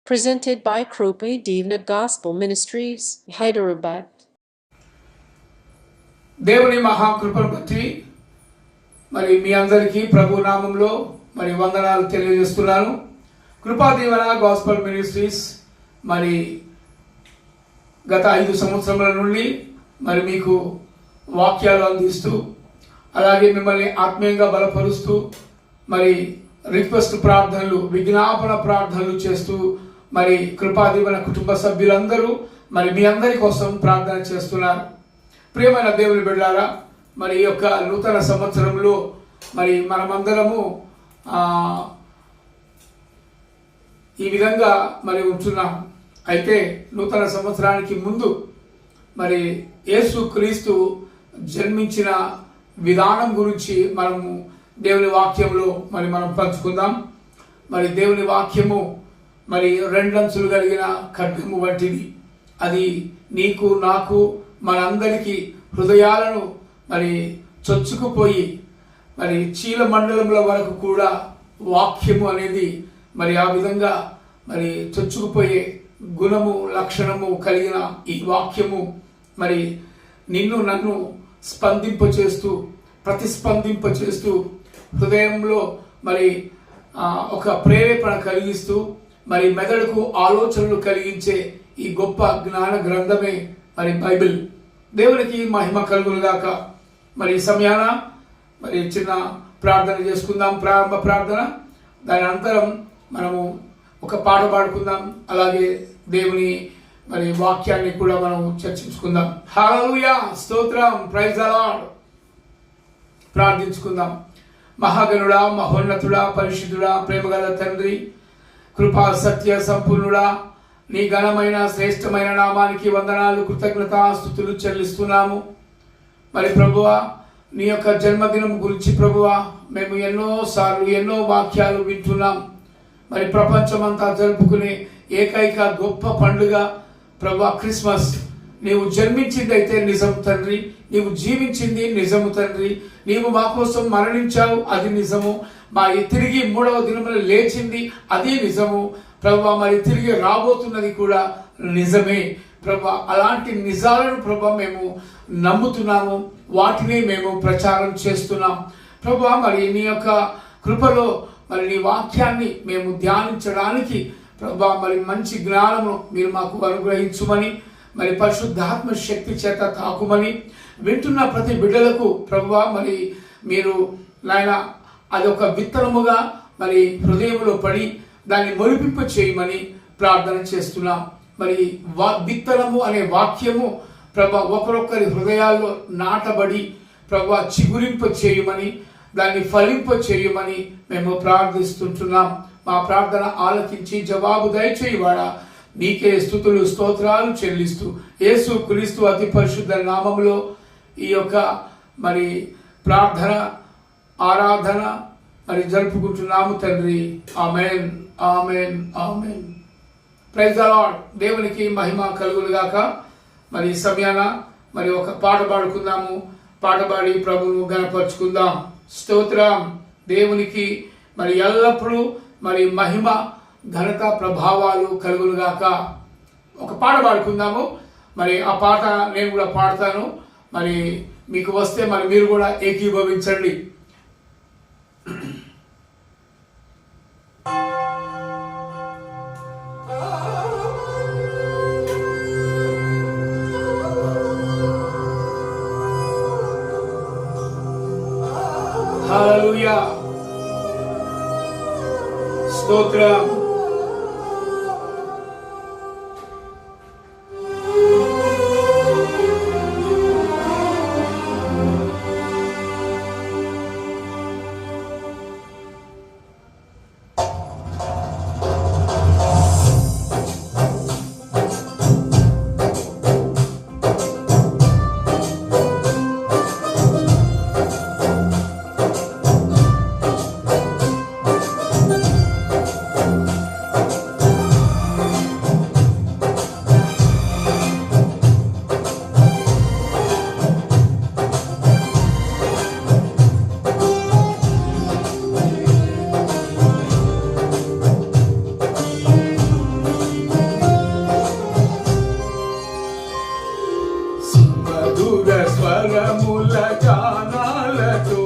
Presented by Krupi Divna Gospel Ministries, Hyderabad. దేవుని మహాకృపను బట్టి మరి మీ అందరికీ ప్రభు నామంలో మరి వందనాలు తెలియజేస్తున్నాను. కృపా దీవెన గాస్పల్ మినిస్ట్రీస్ మరి గత 5 సంవత్సరముల నుండి మరి మీకు వాక్యాలు అందిస్తూ అలాగే మిమ్మల్ని ఆత్మీయంగా బలపరుస్తూ మరి రిక్వెస్ట్ ప్రార్థనలు, విజ్ఞాపన ప్రార్థనలు చేస్తూ మరి కృపా దీవెన కుటుంబ సభ్యులందరూ మరి మీ అందరి కోసం ప్రార్థన చేస్తున్నారు. ప్రియమైన దేవుని బిడ్డలారా, మరి ఈ యొక్క నూతన సంవత్సరంలో మరి మనమందరము ఈ విధంగా మరి ఉంటున్నాం. అయితే నూతన సంవత్సరానికి ముందు మరి యేసు క్రీస్తు జన్మించిన విధానం గురించి మనము దేవుని వాక్యంలో మరి మనం పంచుకుందాం. మరి దేవుని వాక్యము మరి 2 అంచులు కలిగిన ఖడ్గము వంటిది. అది నీకు నాకు మనందరికీ హృదయాలను మరి చొచ్చుకుపోయి మరి చీల మండలముల వరకు కూడా వాక్యము అనేది మరి ఆ విధంగా మరి చొచ్చుకుపోయే గుణము లక్షణము కలిగిన ఈ వాక్యము మరి నిన్ను నన్ను స్పందింపచేస్తూ ప్రతిస్పందింపచేస్తూ హృదయంలో మరి ఒక ప్రేరేపణ కలిగిస్తూ మరి మెదడుకు ఆలోచనలు కలిగించే ఈ గొప్ప జ్ఞాన గ్రంథమే మరి బైబిల్. దేవునికి మహిమ కలుగునుగాక. మరి ఈ సమయాన మరి చిన్న ప్రార్థన చేసుకుందాం, ప్రారంభ ప్రార్థన. దాని అనంతరం మనము ఒక పాట పాడుకుందాం, అలాగే దేవుని మరి వాక్యాన్ని కూడా మనం చర్చించుకుందాం. హల్లెలూయా, స్తోత్రం, ప్రైజ్ ది లార్డ్. ప్రార్థించుకుందాం. మహాగణుడా, మహోన్నతుడా, పరిశుద్ధుడా, ప్రేమగల తండ్రి, కృపా సత్య సంపూర్ణుడా, నీ ఘనమైన శ్రేష్టమైన నామానికి వందనాలు, కృతజ్ఞతాస్తుతులు చెల్లిస్తున్నాము. మరి ప్రభువా, నీ యొక్క జన్మదినం గురించి ప్రభువా మేము ఎన్నోసార్లు ఎన్నో వాక్యాలు వింటున్నాం. మరి ప్రపంచమంతా జరుపుకునే ఏకైక గొప్ప పండుగ ప్రభువా క్రిస్మస్. నీవు జన్మించింది అయితే నిజం తండ్రి, నీవు జీవించింది నిజము తండ్రి, నీవు మా కోసం మరణించావు అది నిజము, మా తిరిగి 3వ దినమున లేచింది అది నిజము ప్రభువా, మరి తిరిగి రాబోతున్నది కూడా నిజమే ప్రభువా. అలాంటి నిజాలను ప్రభువా మేము నమ్ముతున్నాము, వాటిని మేము ప్రచారం చేస్తున్నాం ప్రభువా. మరి నీ యొక్క కృపలో మరి నీ వాక్యాన్ని మేము ధ్యానించడానికి ప్రభువా మరి మంచి జ్ఞానము మీరు మాకు అనుగ్రహించుమని, మరి పరిశుద్ధాత్మ శక్తి చేత తాకుమని, వింటున్న ప్రతి బిడ్డలకు ప్రభువా మరి మీరు నాయన అదొక విత్తనముగా మరి హృదయంలో పడి దాన్ని మొలిపింప చేయమని ప్రార్థన చేస్తున్నాం. మరి విత్తనము అనే వాక్యము ప్రభా ఒకరొకరి హృదయాల్లో నాటబడి ప్రభా చిగురింప చేయమని, దాన్ని ఫలింప చేయమని మేము ప్రార్థిస్తుంటున్నాం. మా ప్రార్థన ఆలకించి జవాబు దయచేయవాడా, నీకే స్తుతులు స్తోత్రాలు చెల్లిస్తూ యేసు క్రీస్తు అతి పరిశుద్ధ నామములో ఈ యొక్క మరి ప్రార్థన ఆరాధన మరి జరుపుకుంటున్నాము తండ్రి. Amen, amen, amen. Praise the Lord. దేవునికి మహిమ కలుగునుగాక. మరి ఈ సమయాన మరి ఒక పాట పాడుకుందాము. పాట పాడి ప్రభువును గణపరుచుకుందాం. స్తోత్రం. దేవునికి మరి ఎల్లప్పుడూ మరి మహిమ ఘనత ప్రభావాలు కలుగునుగాక. ఒక పాట పాడుకుందాము. మరి ఆ పాట నేను కూడా పాడతాను. మరి మీకు వస్తే మరి మీరు కూడా ఏకీభవించండి. హల్లెలూయా, స్తోత్రం. సుమధుర స్వరముల గానాలతో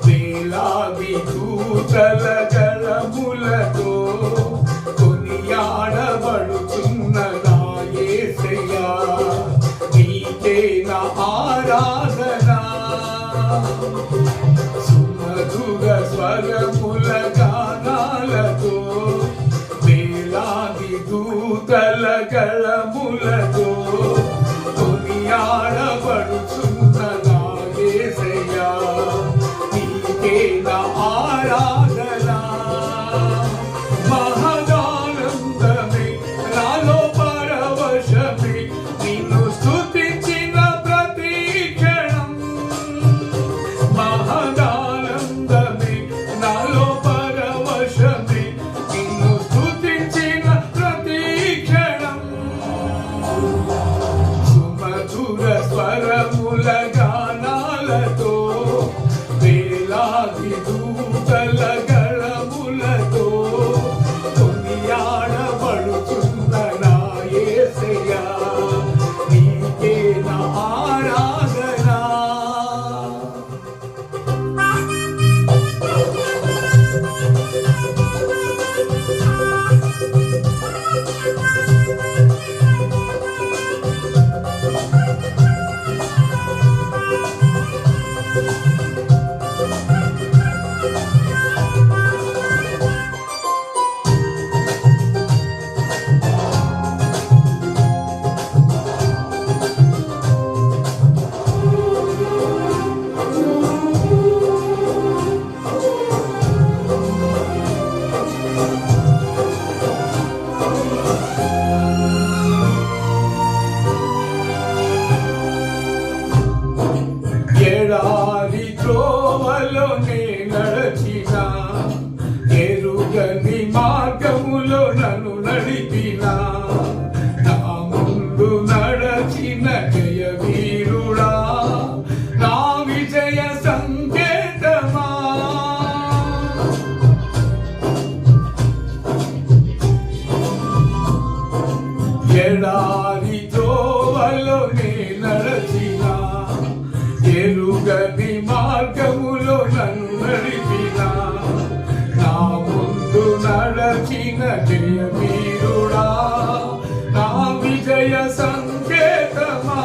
వేలాది దూతల గళములతో కొనియాడబడుతున్న నా యేసయ్యా నీకే నా ఆరాధన సుమధుర స్వరముల గానాలతో వేలాది దూతల గళములతో కొనియాడబడుతున్న నా యేసయ్యా నీకే నా ఆరాధన మహదానందమే నాలో పరవశమే నిన్ను స్తుతించిన ప్రతి క్షణం మహదానందమే నాలో పరవశమే నిన్ను స్తుతించిన ప్రతి క్షణం సుమధుర స్వరముల గానాలతో వేలాది దూతల గళములతో కొనియాడబడుతున్న నా యేసయ్యా నీకే నా ఆరాధన ఎడారి త్రోవలోనే నడచిన ఎరుగని మార్గములో నన్ను నడిపిన నా ముందు నడచిన జయ వీరుడా నా విజయ సంకేతమా ఎడారి త్రోవలోనే నడచిన ఎరుగని మార్గములో నన్ను నడిపిన నా ముందు నడచిన జయ వీరుడా నా విజయ సంకేతమా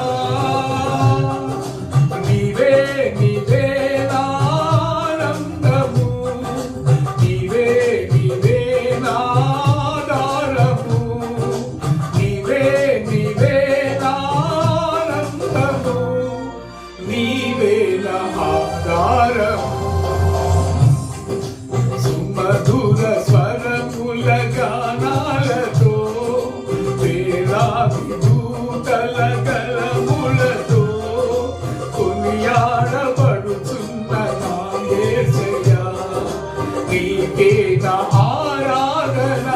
నీవే నీవే నా ఆనందము నీవే నీవే నా ఆధారము నీవే నీవే నా ఆనందము నీవే నా ఆధారము సుమధుర స్వరముల గానాలతో వేలాది దూతల గళములతో కొనియాడబడుతున్న నా యేసయ్యా నీకే నా ఆరాధన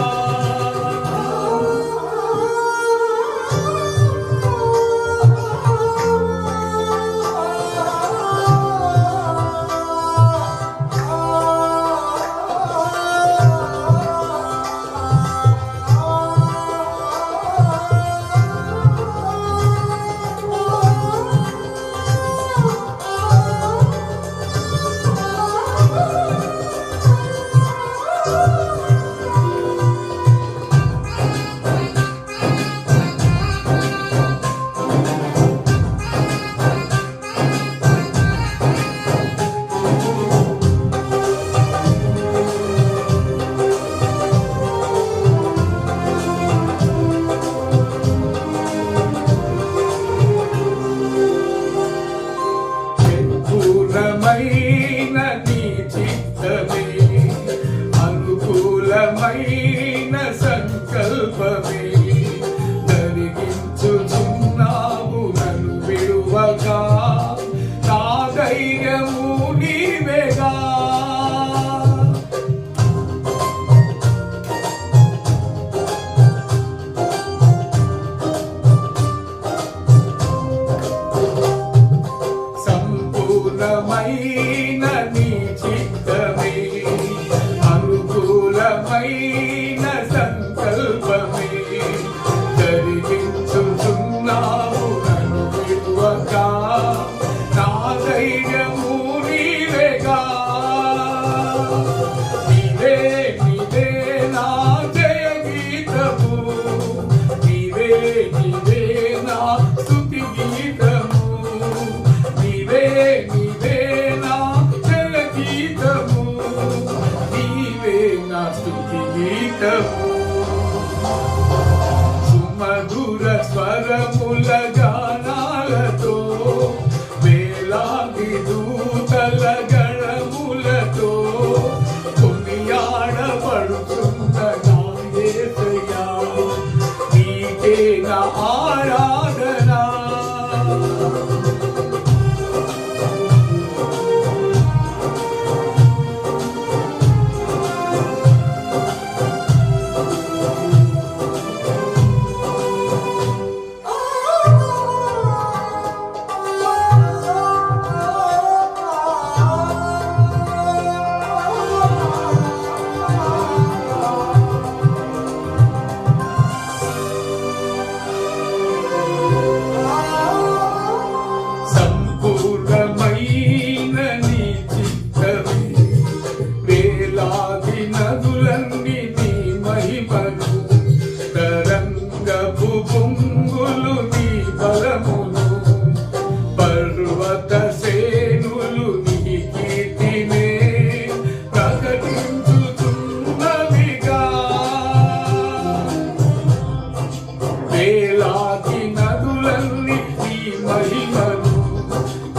పూర్ణమైన నీ చిత్తమే అనుకూలమైన సంకల్పమే జరిగించుచున్నావు నన్ను విడువగా నా ధైర్యము నీవేగా సంపూర్ణమైన నీ చిత్తమే అనుకూలమైన సంకల్పమే జరిగించుచున్నావు నన్ను విడువ విడువగా నా ధైర్యము నీవేగా. నీవే నీవే నా జయ గీతము, నీవే నీవే నా స్తుతి గీతము, నీవే నీవే నా జయ గీతము, నీవే నా స్తుతి గీతము. సుమధుర స్వరముల గానాలతో వేలాది దూతల గణములతో కొనియాడబడుతున్న నా యేసయ్యా, నీకే నా ఆరాధన. సంపూర్ణమైన నీ చిత్తమే, వేలాది నదులన్నీ నీ మహిమను, తరంగపు పొంగులు నీ బలమును, పర్వత శ్రేణులు నీ కీర్తినే ప్రకటించుతున్నవిగా. వేలాది నదులన్నీ నీ మహిమను,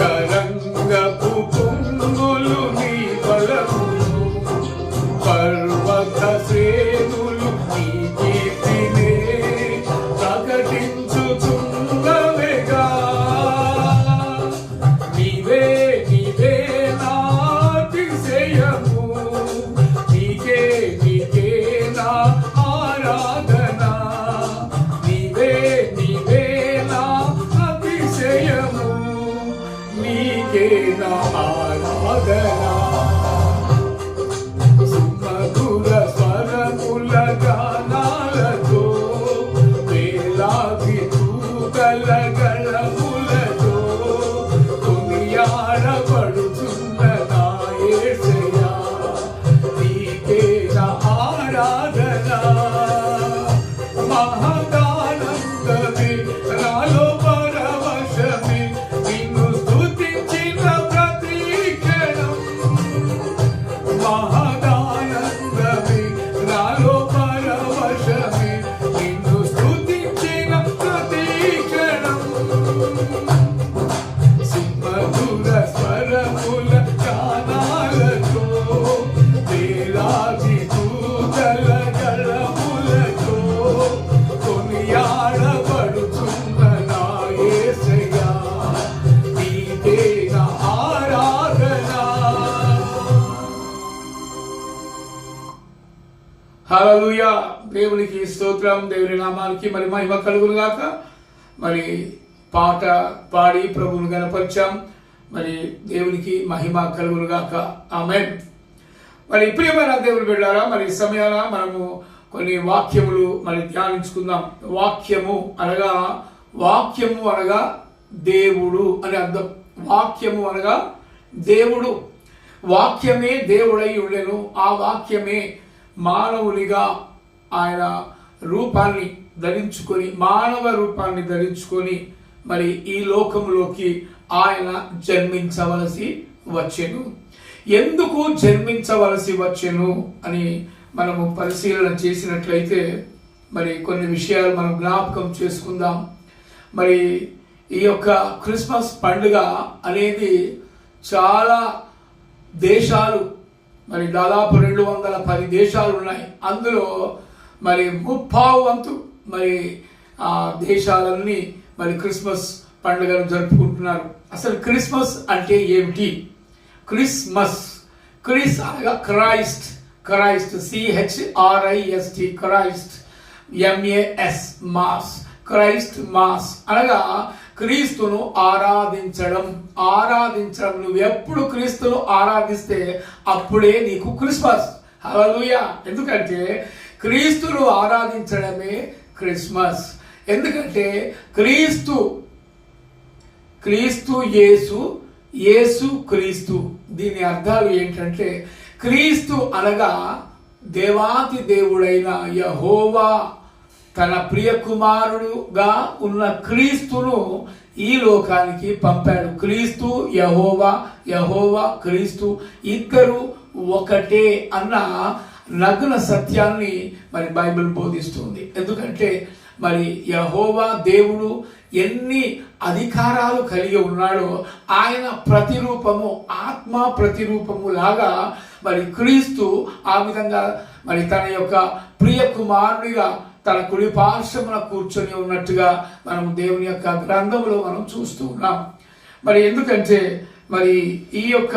తరంగపు పొంగులు నీ బలమును, పర్వత శ్రేణులు నీ కీర్తినే ప్రకటించుతున్నవిగా. నీవే నీవే నా అతిశయము, నీకే నీకే నా ఆరాధన, నీవే నీవే నా అతిశయము, నీకే నా ఆరాధన. సుమధుర స్వరముల గానాలతో వేలాది దూతల గళములతో కొనియాడబడుతున్న నా యేసయ్యా, నీకే నా ఆరాధన. మహదానందమే నాలో పరవశమే, నిన్ను స్తుతించిన ప్రతి క్షణం. మహదానందమే నాలో పరవశమే, నిన్ను స్తుతించిన ప్రతి క్షణం. సుమధుర స్వరముల గానాలతో వేలాది దూతల గళములతో కొనియాడబడుతున్న నా యేసయ్యా, నీకే నా ఆరాధన. హల్లెలూయా. దేవునికి స్తోత్రం, దేవుని నామానికి మరి మహిమ కలుగును గాక. మరి పాట పాడి ప్రభువును గణపరిచాం. మరి దేవునికి మహిమ కలుగును గాక. ఆమేన్. మరి ప్రియమైన దేవుని బిడ్డలారా, మరి ఈ సమయాన మనము కొన్ని వాక్యములు మరి ధ్యానించుకుందాం. వాక్యము అనగా దేవుడు అని అర్థం. వాక్యము అనగా దేవుడు. వాక్యమే దేవుడై ఉండెను. ఆ వాక్యమే మానవునిగా ఆయన రూపాన్ని ధరించుకొని, మానవ రూపాన్ని ధరించుకొని మరి ఈ లోకములోకి ఆయన జన్మించవలసి వచ్చెను. ఎందుకు జన్మించవలసి వచ్చెను అని మనము పరిశీలన చేసినట్లయితే మరి కొన్ని విషయాలు మనం జ్ఞాపకం చేసుకుందాం. మరి ఈ యొక్క క్రిస్మస్ పండుగ అనేది చాలా దేశాలు, మరి దాదాపు 210 దేశాలు ఉన్నాయి. అందులో మరి 30% మరి ఆ దేశాలన్నీ మరి క్రిస్మస్ పండుగను జరుపుకుంటున్నారు. అసలు క్రిస్మస్ అంటే ఏమిటి? క్రిస్మస్, క్రిస్ అనగా Christ, Christ CHRIST, Christ MAS, mass, Christ mass అనగా క్రీస్తును ఆరాధించడం. ఆరాధించడం, నువ్వు ఎప్పుడు క్రీస్తును ఆరాధిస్తే అప్పుడే నీకు క్రిస్మస్. హల్లెలూయా. ఎందుకంటే క్రీస్తును ఆరాధించడమే క్రిస్మస్. ఎందుకంటే క్రీస్తు యేసు, యేసు క్రీస్తు. దీని అర్థాలు ఏంటంటే, క్రీస్తు అనగా దేవాతి దేవుడైన యెహోవా తన ప్రియ కుమారుడుగా ఉన్న క్రీస్తును ఈ లోకానికి పంపాడు. క్రీస్తు యెహోవా, యెహోవా క్రీస్తు, ఇద్దరు ఒకటే అన్న నగ్న సత్యాన్ని మరి బైబిల్ బోధిస్తుంది. ఎందుకంటే మరి యెహోవా దేవుడు ఎన్ని అధికారాలు కలిగి ఉన్నాడో, ఆయన ప్రతిరూపము, ఆత్మ ప్రతిరూపము లాగా మరి క్రీస్తు ఆ విధంగా మరి తన యొక్క ప్రియ కుమారుడిగా తన కుడి పార్శ్వమున కూర్చొని ఉన్నట్టుగా మనం దేవుని యొక్క గ్రంథంలో మనం చూస్తూ ఉన్నాం. మరి ఎందుకంటే మరి ఈ యొక్క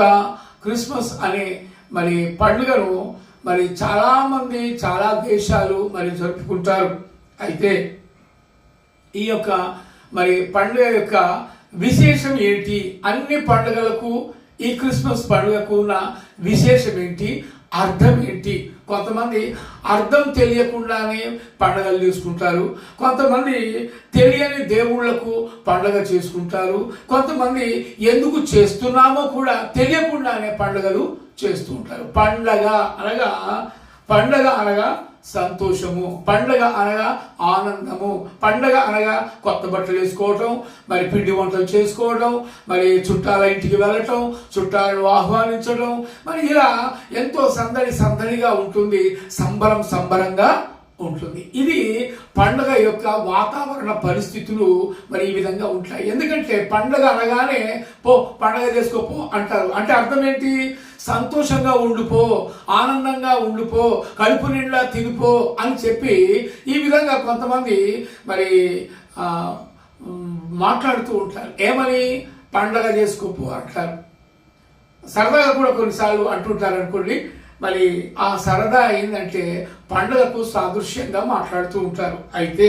క్రిస్మస్ అనే మరి పండుగను మరి చాలా మంది, చాలా దేశాలు మరి జరుపుకుంటారు. అయితే ఈ యొక్క మరి పండుగ యొక్క విశేషం ఏంటి? అన్ని పండుగలకు ఈ క్రిస్మస్ పండుగకు ఉన్న విశేషం ఏంటి, అర్థం ఏంటి? కొంతమంది అర్థం తెలియకుండానే పండుగలు చేసుకుంటారు, కొంతమంది తెలియని దేవుళ్లకు పండుగ చేసుకుంటారు, కొంతమంది ఎందుకు చేస్తున్నామో కూడా తెలియకుండానే పండుగలు చేస్తూ ఉంటారు. పండగ అనగా సంతోషము, పండగ అనగా ఆనందము, పండగ అనగా కొత్త బట్టలు వేసుకోవటం, మరి పిండి వంటలు చేసుకోవడం, మరి చుట్టాల ఇంటికి వెళ్ళటం, చుట్టాలను ఆహ్వానించడం, మరి ఇలా ఎంతో సందడిగా ఉంటుంది, సంబరంగా ఉంటుంది. ఇది పండగ యొక్క వాతావరణ పరిస్థితులు మరి ఈ విధంగా ఉంటాయి. ఎందుకంటే పండగ అనగానే పండగ చేసుకోపో అంటారు. అంటే అర్థం ఏంటి? సంతోషంగా ఉండిపో, ఆనందంగా ఉండిపో, కడుపు నిండా తినిపో అని చెప్పి ఈ విధంగా కొంతమంది మరి మాట్లాడుతూ ఉంటారు. ఏమని? పండగ చేసుకోపో అంటారు. సరదాగా కూడా కొన్నిసార్లు అంటుంటారు అనుకోండి. మరి ఆ సరదా ఏంటంటే పండుగకు సాదృశ్యంగా మాట్లాడుతూ ఉంటారు. అయితే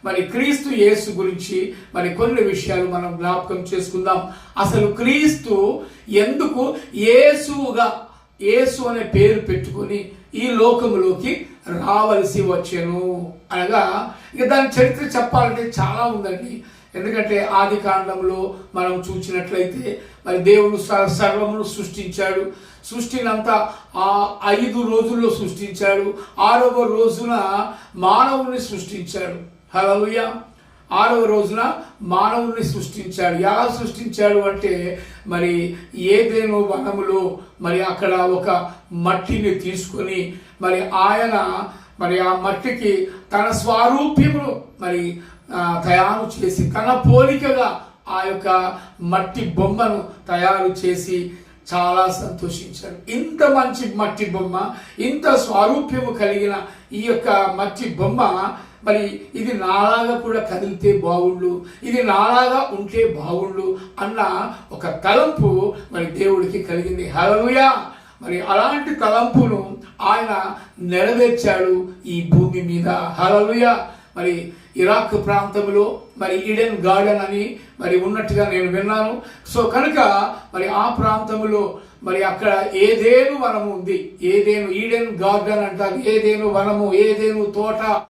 మరి క్రీస్తు యేసు గురించి మరి కొన్ని విషయాలు మనం జ్ఞాపకం చేసుకుందాం. అసలు క్రీస్తు ఎందుకు యేసు అనే పేరు పెట్టుకొని ఈ లోకములోకి రావలసి వచ్చెను అనగా, ఇక దాని చరిత్ర చెప్పాలంటే చాలా ఉందండి. ఎందుకంటే ఆది కాండంలో మనం చూసినట్లయితే మరి దేవుడు సర్వమును సృష్టించాడు. సృష్టినంతా 5 రోజుల్లో సృష్టించాడు. 6వ రోజున మానవుని సృష్టించాడు. హల్లెలూయా. 6వ రోజున మానవుని సృష్టించాడు. ఎలా సృష్టించాడు అంటే మరి ఏదెను వనములో మరి అక్కడ ఒక మట్టిని తీసుకొని మరి ఆయన మరి ఆ మట్టికి తన స్వరూప్యమును మరి తయారు చేసి, తన పోలికగా ఆ యొక్క మట్టి బొమ్మను తయారు చేసి చాలా సంతోషించాడు. ఇంత మంచి మట్టి బొమ్మ, ఇంత స్వారూప్యము కలిగిన ఈ యొక్క మట్టి బొమ్మ మరి ఇది నాలాగా కూడా కదిలితే బాగుండు, ఇది నాలాగా ఉంటే బాగుండు అన్న ఒక తలంపు మరి దేవుడికి కలిగింది. హల్లెలూయా. మరి అలాంటి తలంపును ఆయన నెరవేర్చాడు ఈ భూమి మీద. హల్లెలూయా. మరి ఇరాక్ ప్రాంతంలో మరి ఈడెన్ గార్డెన్ అని మరి ఉన్నట్టుగా నేను విన్నాను. సో కనుక మరి ఆ ప్రాంతంలో మరి అక్కడ ఏదేను వనము ఉంది. ఈడెన్ గార్డెన్ అంటారు. ఏదేను వనము, ఏదేను తోట.